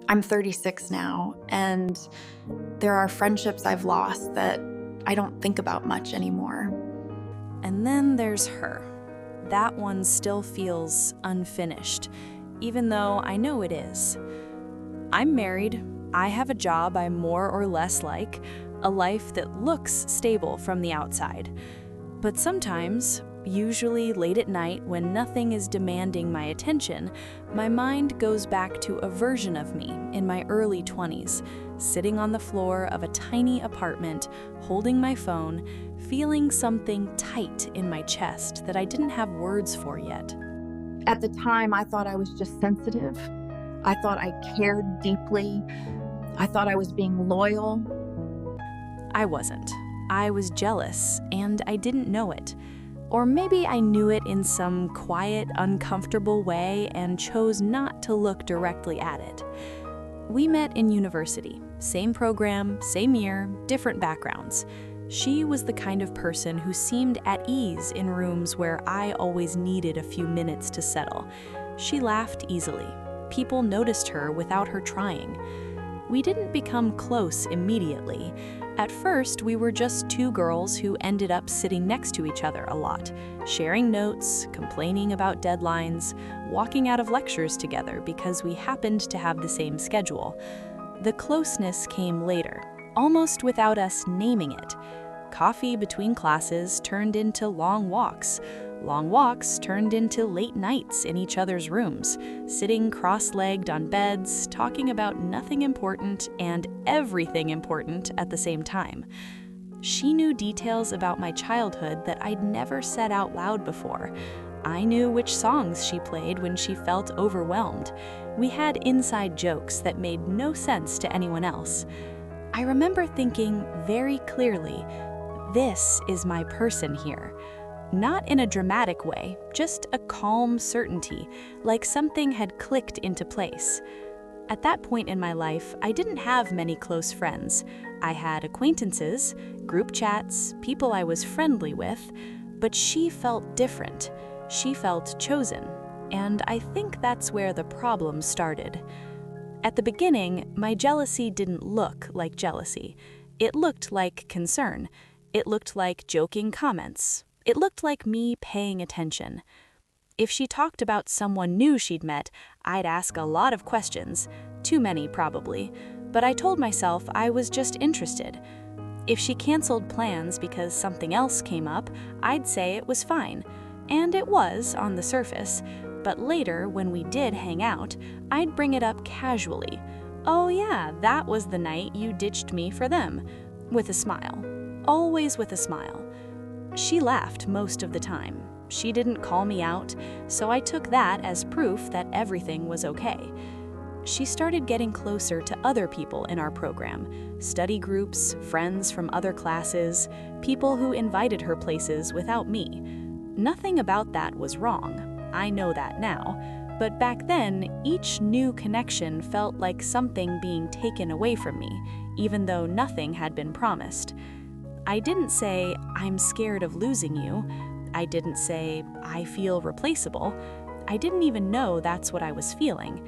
I'm 36 now, and there are friendships I've lost that I don't think about much anymore. And then there's her. That one still feels unfinished, even though I know it is. I'm married, I have a job I more or less like, a life that looks stable from the outside. But sometimes, usually late at night when nothing is demanding my attention, my mind goes back to a version of me in my early 20s, sitting on the floor of a tiny apartment, holding my phone, feeling something tight in my chest that I didn't have words for yet. At the time, I thought I was just sensitive. I thought I cared deeply. I thought I was being loyal. I wasn't. I was jealous, and I didn't know it. Or maybe I knew it in some quiet, uncomfortable way and chose not to look directly at it. We met in university. Same program, same year, different backgrounds. She was the kind of person who seemed at ease in rooms where I always needed a few minutes to settle. She laughed easily. People noticed her without her trying. We didn't become close immediately. At first, we were just two girls who ended up sitting next to each other a lot, sharing notes, complaining about deadlines, walking out of lectures together because we happened to have the same schedule. The closeness came later, almost without us naming it. Coffee between classes turned into long walks. Long walks turned into late nights in each other's rooms, sitting cross-legged on beds, talking about nothing important and everything important at the same time. She knew details about my childhood that I'd never said out loud before. I knew which songs she played when she felt overwhelmed. We had inside jokes that made no sense to anyone else. I remember thinking very clearly, this is my person here. Not in a dramatic way, just a calm certainty, like something had clicked into place. At that point in my life, I didn't have many close friends. I had acquaintances, group chats, people I was friendly with, but she felt different. She felt chosen, and I think that's where the problem started. At the beginning, my jealousy didn't look like jealousy. It looked like concern. It looked like joking comments. It looked like me paying attention. If she talked about someone new she'd met, I'd ask a lot of questions, too many probably, but I told myself I was just interested. If she canceled plans because something else came up, I'd say it was fine. And it was on the surface, but later when we did hang out, I'd bring it up casually. Oh yeah, that was the night you ditched me for them, with a smile. Always with a smile. She laughed most of the time. She didn't call me out, so I took that as proof that everything was okay. She started getting closer to other people in our program, study groups, friends from other classes, people who invited her places without me. Nothing about that was wrong. I know that now. But back then, each new connection felt like something being taken away from me, even though nothing had been promised. I didn't say, I'm scared of losing you. I didn't say, I feel replaceable. I didn't even know that's what I was feeling.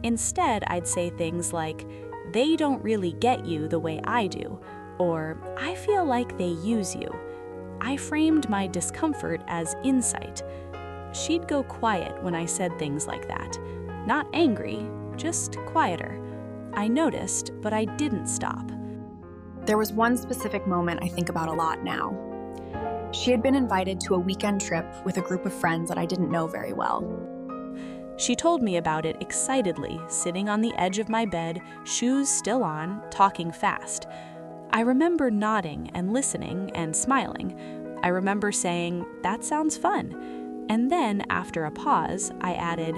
Instead, I'd say things like, they don't really get you the way I do, or I feel like they use you. I framed my discomfort as insight. She'd go quiet when I said things like that. Not angry, just quieter. I noticed, but I didn't stop. There was one specific moment I think about a lot now. She had been invited to a weekend trip with a group of friends that I didn't know very well. She told me about it excitedly, sitting on the edge of my bed, shoes still on, talking fast. I remember nodding and listening and smiling. I remember saying, that sounds fun. And then, after a pause, I added,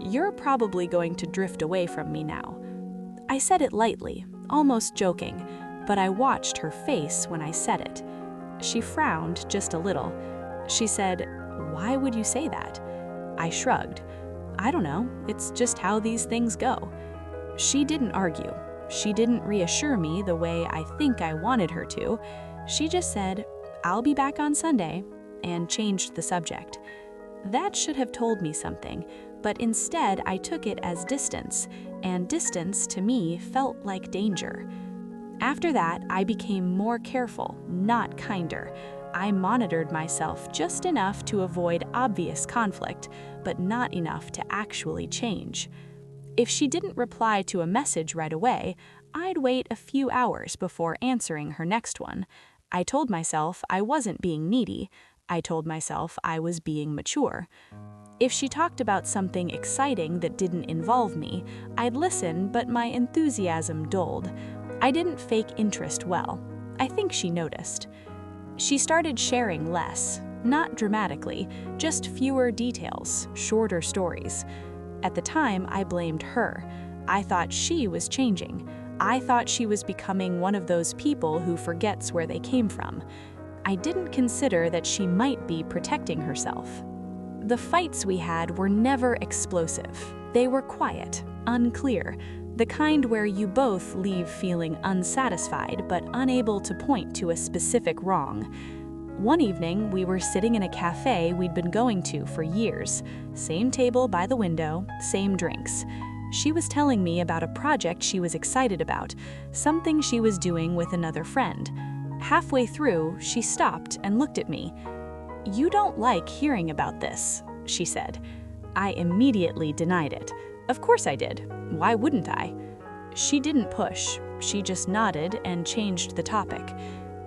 you're probably going to drift away from me now. I said it lightly, almost joking, but I watched her face when I said it. She frowned just a little. She said, why would you say that? I shrugged. I don't know, it's just how these things go. She didn't argue. She didn't reassure me the way I think I wanted her to. She just said, I'll be back on Sunday, and changed the subject. That should have told me something, but instead I took it as distance, and distance to me felt like danger. After that, I became more careful, not kinder. I monitored myself just enough to avoid obvious conflict, but not enough to actually change. If she didn't reply to a message right away, I'd wait a few hours before answering her next one. I told myself I wasn't being needy. I told myself I was being mature. If she talked about something exciting that didn't involve me, I'd listen, but my enthusiasm dulled. I didn't fake interest well. I think she noticed. She started sharing less, not dramatically, just fewer details, shorter stories. At the time, I blamed her. I thought she was changing. I thought she was becoming one of those people who forgets where they came from. I didn't consider that she might be protecting herself. The fights we had were never explosive. They were quiet, unclear, the kind where you both leave feeling unsatisfied but unable to point to a specific wrong. One evening, we were sitting in a cafe we'd been going to for years. Same table by the window, same drinks. She was telling me about a project she was excited about, something she was doing with another friend. Halfway through, she stopped and looked at me. "You don't like hearing about this," she said. I immediately denied it. Of course I did. Why wouldn't I? She didn't push. She just nodded and changed the topic.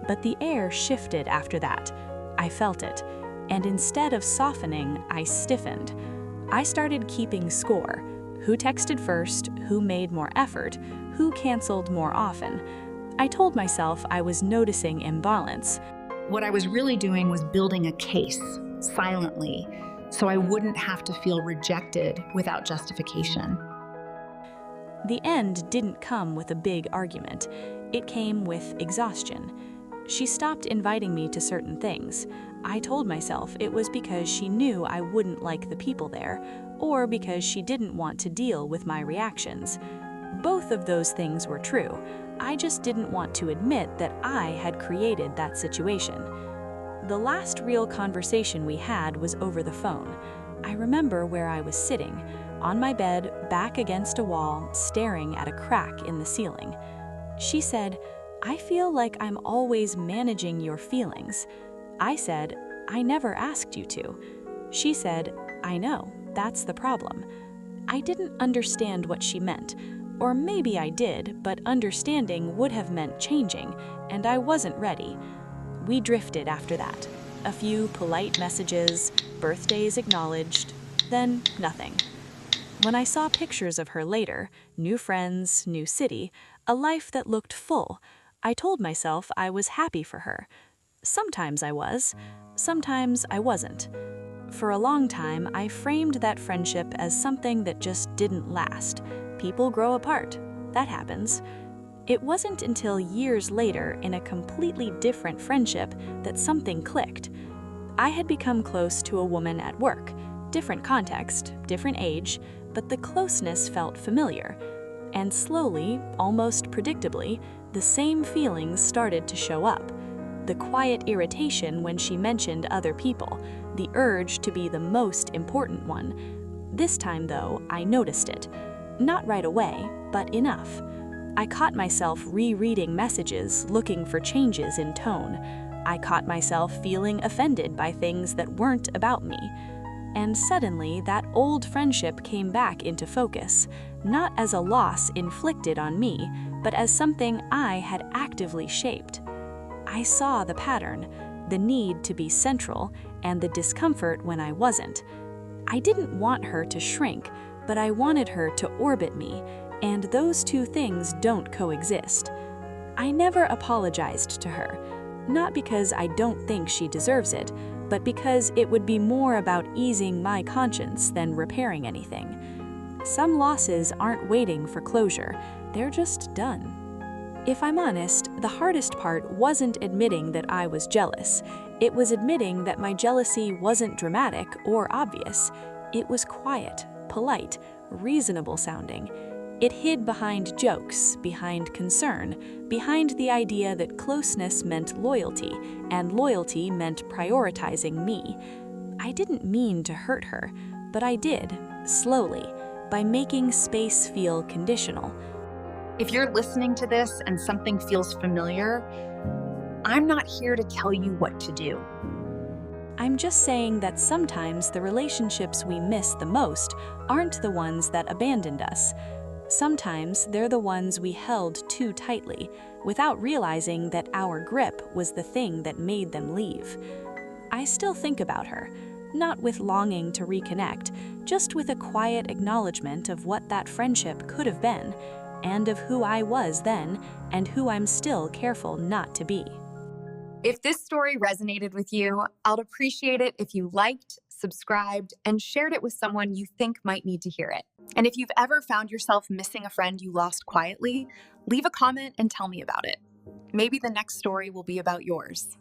But the air shifted after that. I felt it. And instead of softening, I stiffened. I started keeping score. Who texted first? Who made more effort? Who canceled more often? I told myself I was noticing imbalance. What I was really doing was building a case, silently, so I wouldn't have to feel rejected without justification. The end didn't come with a big argument. It came with exhaustion. She stopped inviting me to certain things. I told myself it was because she knew I wouldn't like the people there, or because she didn't want to deal with my reactions. Both of those things were true. I just didn't want to admit that I had created that situation. The last real conversation we had was over the phone. I remember where I was sitting, on my bed, back against a wall, staring at a crack in the ceiling. She said, "I feel like I'm always managing your feelings." I said, "I never asked you to." She said, "I know, that's the problem." I didn't understand what she meant. Or maybe I did, but understanding would have meant changing, and I wasn't ready. We drifted after that. A few polite messages, birthdays acknowledged, then nothing. When I saw pictures of her later, new friends, new city, a life that looked full, I told myself I was happy for her. Sometimes I was, sometimes I wasn't. For a long time, I framed that friendship as something that just didn't last. People grow apart. That happens. It wasn't until years later, in a completely different friendship, that something clicked. I had become close to a woman at work. Different context, different age, but the closeness felt familiar. And slowly, almost predictably, the same feelings started to show up. The quiet irritation when she mentioned other people, the urge to be the most important one. This time, though, I noticed it. Not right away, but enough. I caught myself rereading messages, looking for changes in tone. I caught myself feeling offended by things that weren't about me. And suddenly, that old friendship came back into focus, not as a loss inflicted on me, but as something I had actively shaped. I saw the pattern, the need to be central, and the discomfort when I wasn't. I didn't want her to shrink, but I wanted her to orbit me, and those two things don't coexist. I never apologized to her, not because I don't think she deserves it, but because it would be more about easing my conscience than repairing anything. Some losses aren't waiting for closure, they're just done. If I'm honest, the hardest part wasn't admitting that I was jealous. It was admitting that my jealousy wasn't dramatic or obvious. It was quiet, polite, reasonable sounding. It hid behind jokes, behind concern, behind the idea that closeness meant loyalty, and loyalty meant prioritizing me. I didn't mean to hurt her, but I did, slowly, by making space feel conditional. If you're listening to this and something feels familiar, I'm not here to tell you what to do. I'm just saying that sometimes the relationships we miss the most aren't the ones that abandoned us. Sometimes they're the ones we held too tightly, without realizing that our grip was the thing that made them leave. I still think about her, not with longing to reconnect, just with a quiet acknowledgement of what that friendship could have been, and of who I was then, and who I'm still careful not to be. If this story resonated with you, I'd appreciate it if you liked, subscribed, and shared it with someone you think might need to hear it. And if you've ever found yourself missing a friend you lost quietly, leave a comment and tell me about it. Maybe the next story will be about yours.